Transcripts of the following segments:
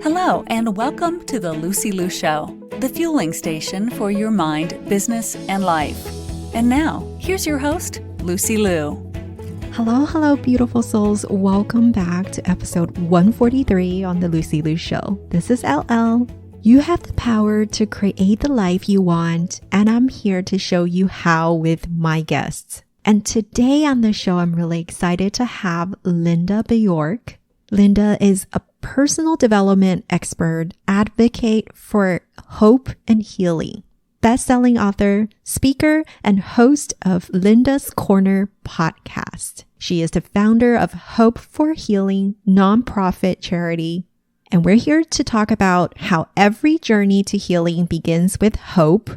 Hello, and welcome to the Lucy Liu Show, the fueling station for your mind, business, and life. And now, here's your host, Lucy Liu. Hello, beautiful souls. Welcome back to episode 143 on the Lucy Liu Show. This is LL. You have the power to create the life you want, and I'm here to show you how with my guests. And today on the show, I'm really excited to have Linda Bjork. Linda is a personal development expert, advocate for hope and healing, best-selling author, speaker, and host of Linda's Corner podcast. She is the founder of Hope for Healing nonprofit charity. And we're here to talk about how every journey to healing begins with hope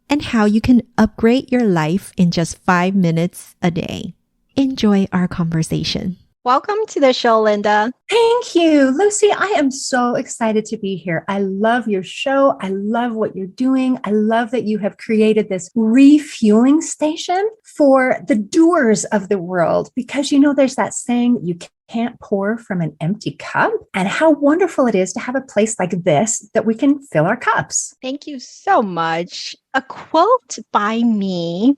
and how you can upgrade your life in just 5 minutes a day. Enjoy our conversation. Welcome to the show, Linda. Thank you, Lucy. I am so excited to be here. I love your show. I love what you're doing. I love that you have created this refueling station for the doers of the world, because there's that saying, you can't pour from an empty cup, and how wonderful it is to have a place like this that we can fill our cups. Thank you so much. A quote by me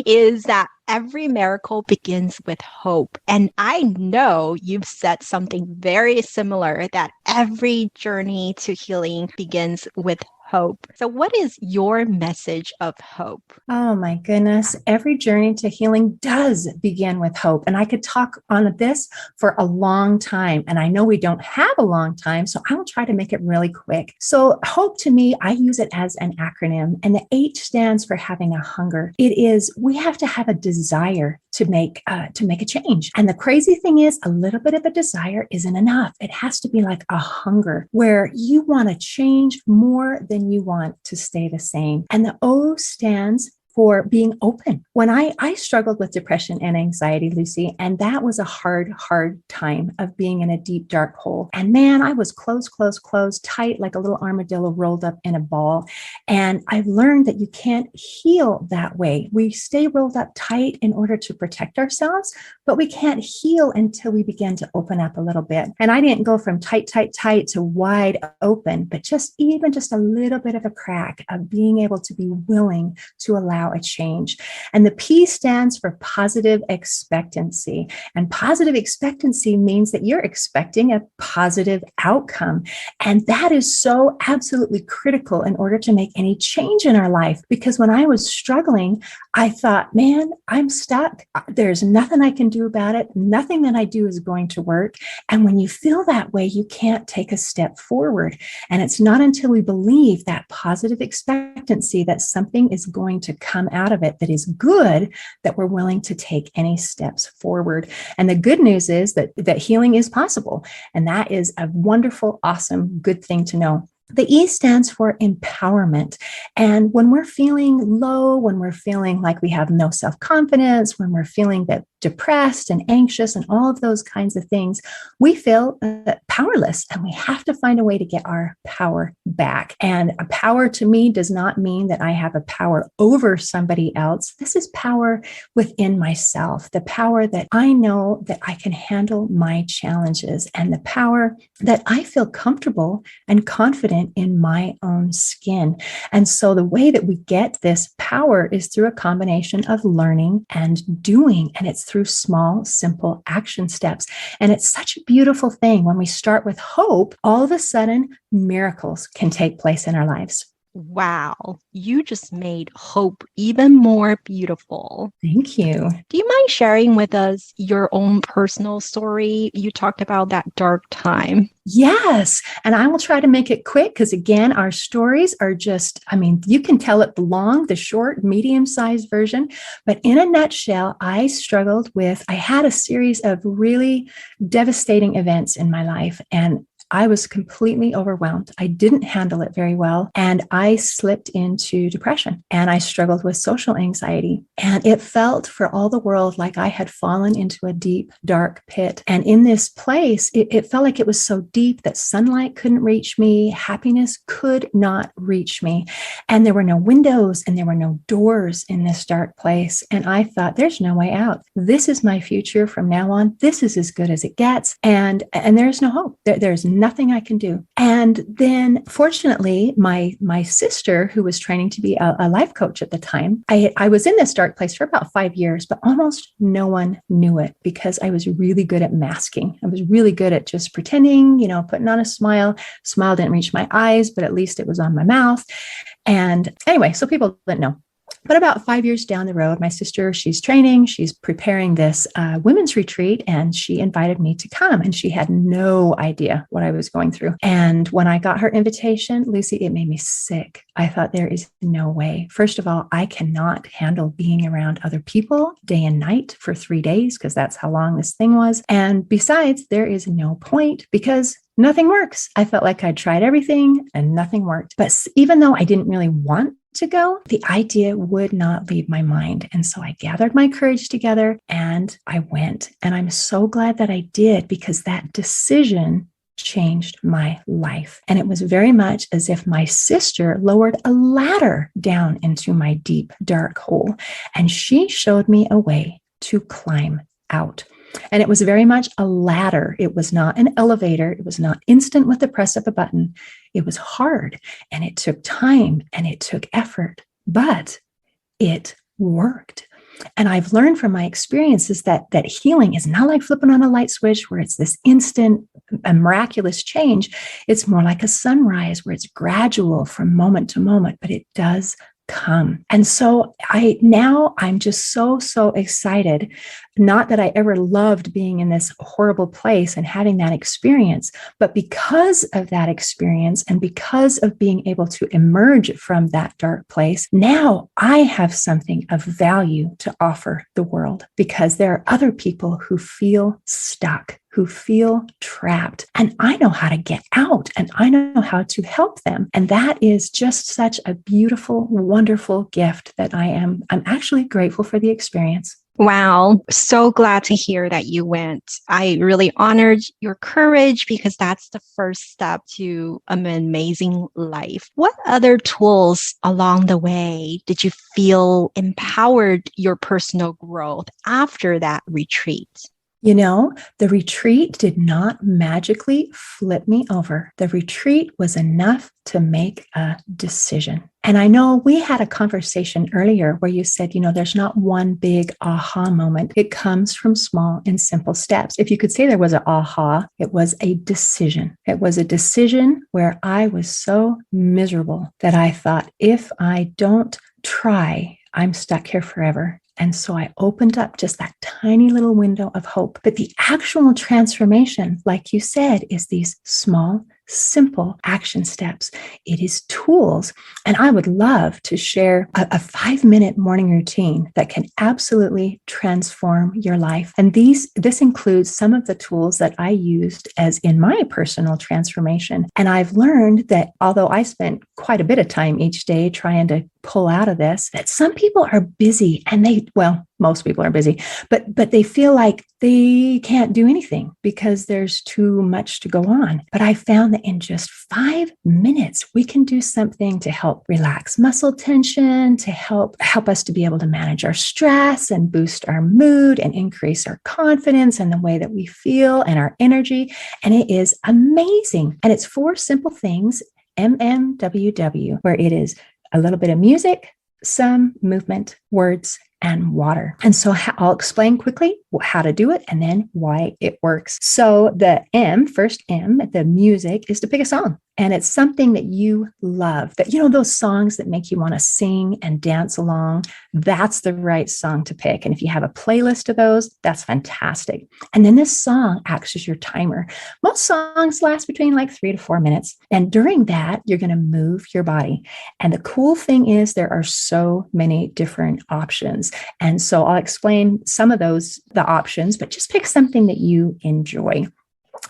is that every miracle begins with hope. And I know you've said something very similar, that every journey to healing begins with hope. So what is your message of hope? Oh my goodness. Every journey to healing does begin with hope. And I could talk on this for a long time. And I know we don't have a long time, so I will try to make it really quick. So hope, to me, I use it as an acronym, and the H stands for having a hunger. It is, we have to have a desire to make a change. And the crazy thing is, a little bit of a desire isn't enough. It has to be like a hunger where you want to change more than you want to stay the same. And the O stands for being open. When I struggled with depression and anxiety, Lucy, and that was a hard time of being in a deep, dark hole. And man, I was closed, tight, like a little armadillo rolled up in a ball. And I've learned that you can't heal that way. We stay rolled up tight in order to protect ourselves, but we can't heal until we begin to open up a little bit. And I didn't go from tight to wide open, but just a little bit of a crack of being able to be willing to allow a change. And the P stands for positive expectancy. And positive expectancy means that you're expecting a positive outcome. And that is so absolutely critical in order to make any change in our life. Because when I was struggling, I thought, man, I'm stuck. There's nothing I can do about it. Nothing that I do is going to work. And when you feel that way, you can't take a step forward. And it's not until we believe that positive expectancy that something is going to come out of it that is good, that we're willing to take any steps forward. And the good news is that healing is possible. And that is a wonderful, awesome, good thing to know. The E stands for empowerment. And when we're feeling low, when we're feeling like we have no self-confidence, when we're feeling that depressed and anxious and all of those kinds of things, we feel powerless, and we have to find a way to get our power back. And a power, to me, does not mean that I have a power over somebody else. This is power within myself, the power that I know that I can handle my challenges, and the power that I feel comfortable and confident in my own skin. And so the way that we get this power is through a combination of learning and doing. And it's through small, simple action steps. And it's such a beautiful thing. When we start with hope, all of a sudden, miracles can take place in our lives. Wow, you just made hope even more beautiful. Thank you. Do you mind sharing with us your own personal story? You talked about that dark time. Yes. And I will try to make it quick because, again, our stories are just, you can tell it long, the short, medium-sized version. But in a nutshell, I had a series of really devastating events in my life. And I was completely overwhelmed. I didn't handle it very well. And I slipped into depression, and I struggled with social anxiety. And it felt for all the world like I had fallen into a deep, dark pit. And in this place, it felt like it was so deep that sunlight couldn't reach me. Happiness could not reach me. And there were no windows and there were no doors in this dark place. And I thought, there's no way out. This is my future from now on. This is as good as it gets. And there's no hope. There's nothing I can do. And then fortunately, my sister, who was training to be a life coach at the time, I was in this dark place for about 5 years, but almost no one knew it because I was really good at masking. I was really good at just pretending, putting on a smile. Smile didn't reach my eyes, but at least it was on my mouth. And anyway, so people didn't know. But about 5 years down the road, my sister, she's training, she's preparing this women's retreat, and she invited me to come. And she had no idea what I was going through. And when I got her invitation, Lucy, it made me sick. I thought, there is no way. First of all, I cannot handle being around other people day and night for 3 days, because that's how long this thing was. And besides, there is no point because nothing works. I felt like I'd tried everything and nothing worked. But even though I didn't really want to go, the idea would not leave my mind. And so I gathered my courage together and I went. And I'm so glad that I did, because that decision changed my life. And it was very much as if my sister lowered a ladder down into my deep, dark hole. And she showed me a way to climb out. And it was very much a ladder. It was not an elevator. It was not instant with the press of a button. It was hard, and it took time, and it took effort, but it worked. And I've learned from my experiences that healing is not like flipping on a light switch where it's this instant, a miraculous change. It's more like a sunrise where it's gradual from moment to moment, but it does come. And so I'm just so excited. Not that I ever loved being in this horrible place and having that experience, but because of that experience and because of being able to emerge from that dark place, now I have something of value to offer the world, because there are other people who feel stuck, who feel trapped, and I know how to get out, and I know how to help them. And that is just such a beautiful, wonderful gift that I'm actually grateful for the experience. Wow. So glad to hear that you went. I really honored your courage, because that's the first step to an amazing life. What other tools along the way did you feel empowered your personal growth after that retreat? The retreat did not magically flip me over. The retreat was enough to make a decision. And I know we had a conversation earlier where you said, there's not one big aha moment. It comes from small and simple steps. If you could say there was an aha, it was a decision. It was a decision where I was so miserable that I thought, if I don't try, I'm stuck here forever. And so I opened up just that tiny little window of hope. But the actual transformation, like you said, is these small, simple action steps. It is tools. And I would love to share a 5-minute morning routine that can absolutely transform your life. And this includes some of the tools that I used as in my personal transformation. And I've learned that although I spent quite a bit of time each day trying to pull out of this, that some people are busy and most people are busy, but they feel like they can't do anything because there's too much to go on. But I found that in just 5 minutes, we can do something to help relax muscle tension, to help us to be able to manage our stress and boost our mood and increase our confidence and the way that we feel and our energy. And it is amazing. And it's 4 simple things, MMWW, where it is a little bit of music, some movement, words, and water. And so I'll explain quickly how to do it and then why it works. So the first M, the music, is to pick a song. And it's something that you love, that, those songs that make you want to sing and dance along, that's the right song to pick. And if you have a playlist of those, that's fantastic. And then this song acts as your timer. Most songs last between 3 to 4 minutes. And during that, you're going to move your body. And the cool thing is there are so many different options. And so I'll explain some of the options, but just pick something that you enjoy.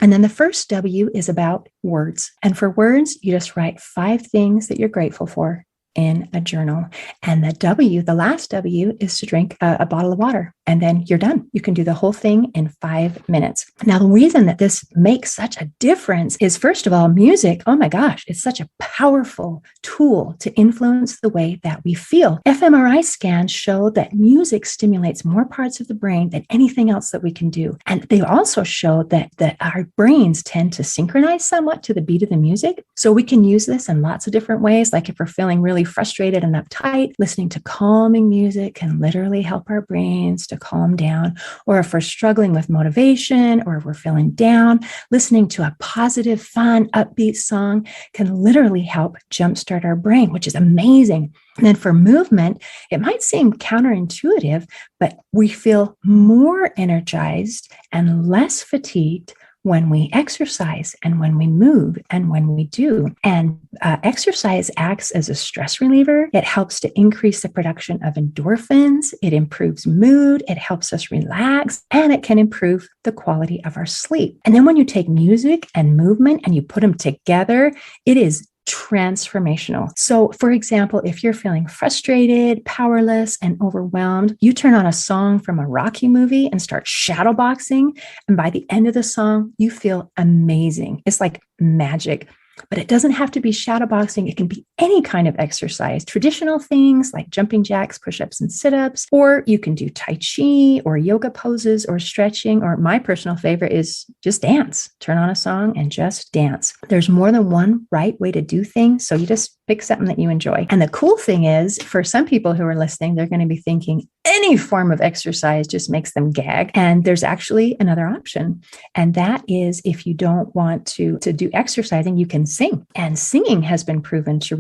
And then the first W is about words. And for words, you just write 5 things that you're grateful for in a journal. And the W, the last W, is to drink a bottle of water. And then you're done. You can do the whole thing in 5 minutes. Now, the reason that this makes such a difference is, first of all, music. Oh my gosh, it's such a powerful tool to influence the way that we feel. fMRI scans show that music stimulates more parts of the brain than anything else that we can do. And they also show that our brains tend to synchronize somewhat to the beat of the music. So we can use this in lots of different ways. Like if we're feeling really frustrated and uptight, listening to calming music can literally help our brains to calm down. Or if we're struggling with motivation, or if we're feeling down, listening to a positive, fun, upbeat song can literally help jumpstart our brain, which is amazing. And then for movement, it might seem counterintuitive, but we feel more energized and less fatigued when we exercise and when we move and when we do. And exercise acts as a stress reliever. It helps to increase the production of endorphins. It improves mood. It helps us relax, and it can improve the quality of our sleep. And then when you take music and movement and you put them together, it is transformational. So, for example, if you're feeling frustrated, powerless, and overwhelmed, you turn on a song from a Rocky movie and start shadowboxing. And by the end of the song, you feel amazing. It's like magic. But it doesn't have to be shadowboxing. It can be any kind of exercise, traditional things like jumping jacks, push-ups, and sit-ups, or you can do Tai Chi or yoga poses or stretching, or my personal favorite is just dance. Turn on a song and just dance. There's more than one right way to do things, so you just pick something that you enjoy. And the cool thing is, for some people who are listening, they're going to be thinking any form of exercise just makes them gag. And there's actually another option. And that is, if you don't want to do exercising, you can sing. And singing has been proven to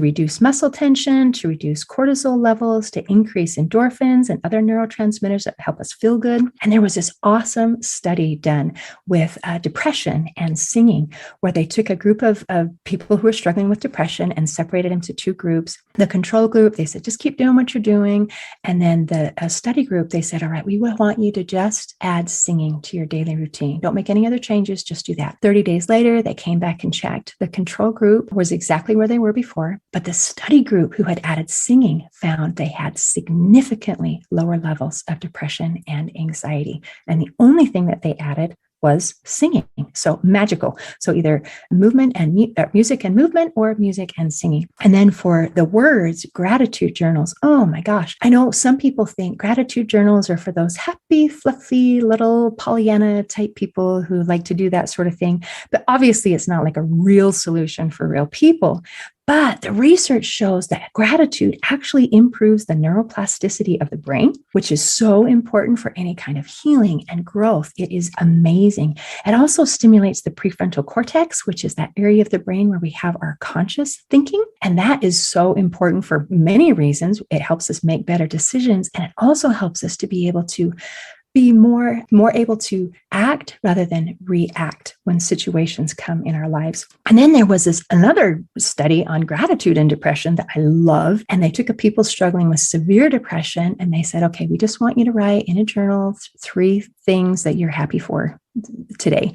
reduce muscle tension, to reduce cortisol levels, to increase endorphins and other neurotransmitters that help us feel good. And there was this awesome study done with depression and singing, where they took a group of people who were struggling with depression and separated into two groups. The control group, they said, just keep doing what you're doing. And then the study group, they said, all right, we want you to just add singing to your daily routine. Don't make any other changes, just do that. 30 days later, they came back and checked. The control group was exactly where they were before, but the study group who had added singing found they had significantly lower levels of depression and anxiety. And the only thing that they added was singing. So magical. So either movement and music and movement, or music and singing. And then for the words, gratitude journals. Oh my gosh. I know some people think gratitude journals are for those happy, fluffy, little Pollyanna type people who like to do that sort of thing. But obviously it's not like a real solution for real people. But the research shows that gratitude actually improves the neuroplasticity of the brain, which is so important for any kind of healing and growth. It is amazing. It also stimulates the prefrontal cortex, which is that area of the brain where we have our conscious thinking. And that is so important for many reasons. It helps us make better decisions. And it also helps us to be able to be more able to act rather than react when situations come in our lives. And then there was another study on gratitude and depression that I love. And they took people struggling with severe depression, and they said, okay, we just want you to write in a journal 3 things that you're happy for today.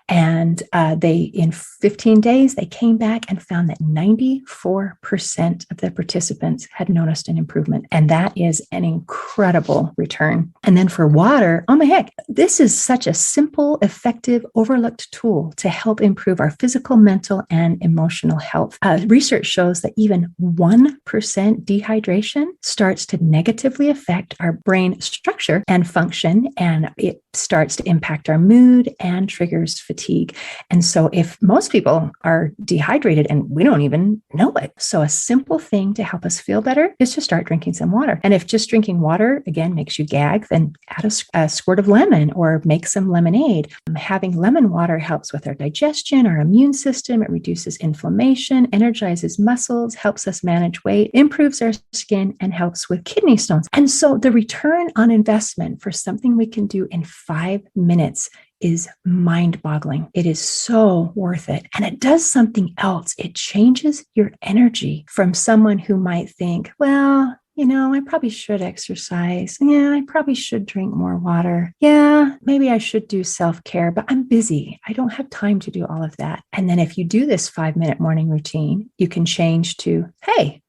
And in 15 days, they came back and found that 94% of the participants had noticed an improvement. And that is an incredible return. And then for water, oh my heck, this is such a simple, effective, overlooked tool to help improve our physical, mental, and emotional health. Research shows that even 1% dehydration starts to negatively affect our brain structure and function, and it starts to impact our mood and triggers fatigue. And so if most people are dehydrated and we don't even know it, so a simple thing to help us feel better is to start drinking some water. And if just drinking water, again, makes you gag, then add a squirt of lemon or make some lemonade. Having lemon water helps with our digestion, our immune system. It reduces inflammation, energizes muscles, helps us manage weight, improves our skin, and helps with kidney stones. And so the return on investment for something we can do in 5 minutes is mind-boggling. It is so worth it. And it does something else. It changes your energy from someone who might think, well, I probably should exercise. Yeah, I probably should drink more water. Yeah, maybe I should do self-care, but I'm busy. I don't have time to do all of that. And then if you do this 5-minute morning routine, you can change to, hey,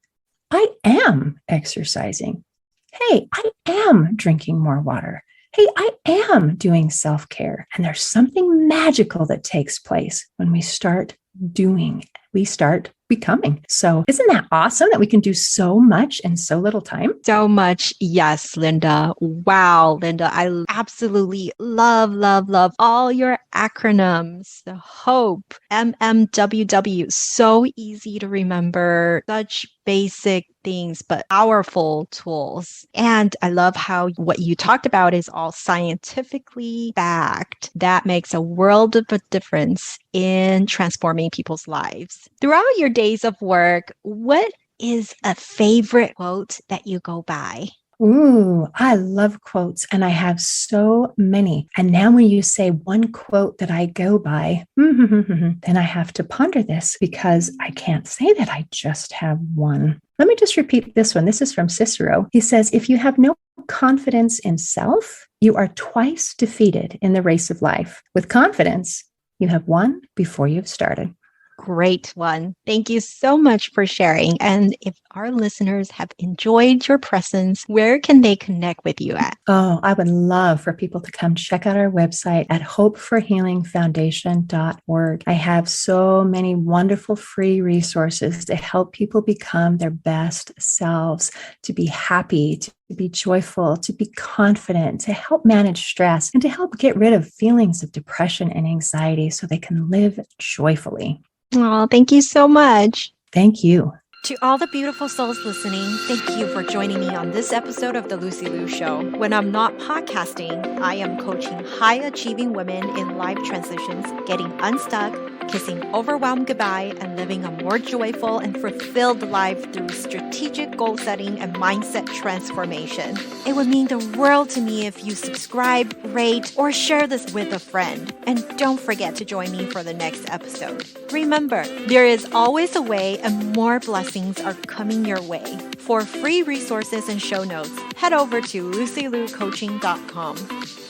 I am exercising. Hey, I am drinking more water. Hey, I am doing self-care. And there's something magical that takes place when we start doing, we start becoming. So isn't that awesome that we can do so much in so little time? So much. Yes, Linda. Wow, Linda. I absolutely love all your acronyms. The HOPE, MMWW. So easy to remember. Such basic things, but powerful tools. And I love how what you talked about is all scientifically backed. That makes a world of a difference in transforming people's lives. Throughout your days of work, what is a favorite quote that you go by? Ooh, I love quotes and I have so many. And now when you say one quote that I go by, then I have to ponder this because I can't say that I just have one. Let me just repeat this one. This is from Cicero. He says, if you have no confidence in self, you are twice defeated in the race of life. With confidence, you have won before you've started. Great one. Thank you so much for sharing. And if our listeners have enjoyed your presence, where can they connect with you at? Oh, I would love for people to come check out our website at hopeforhealingfoundation.org. I have so many wonderful free resources to help people become their best selves, to be happy, to be joyful, to be confident, to help manage stress, and to help get rid of feelings of depression and anxiety so they can live joyfully. Oh, thank you so much. Thank you. To all the beautiful souls listening, thank you for joining me on this episode of The Lucy Liu Show. When I'm not podcasting, I am coaching high-achieving women in life transitions, getting unstuck, kissing overwhelm goodbye, and living a more joyful and fulfilled life through strategic goal setting and mindset transformation. It would mean the world to me if you subscribe, rate, or share this with a friend. And don't forget to join me for the next episode. Remember, there is always a way and more blessings are coming your way. For free resources and show notes, head over to lucylucoaching.com.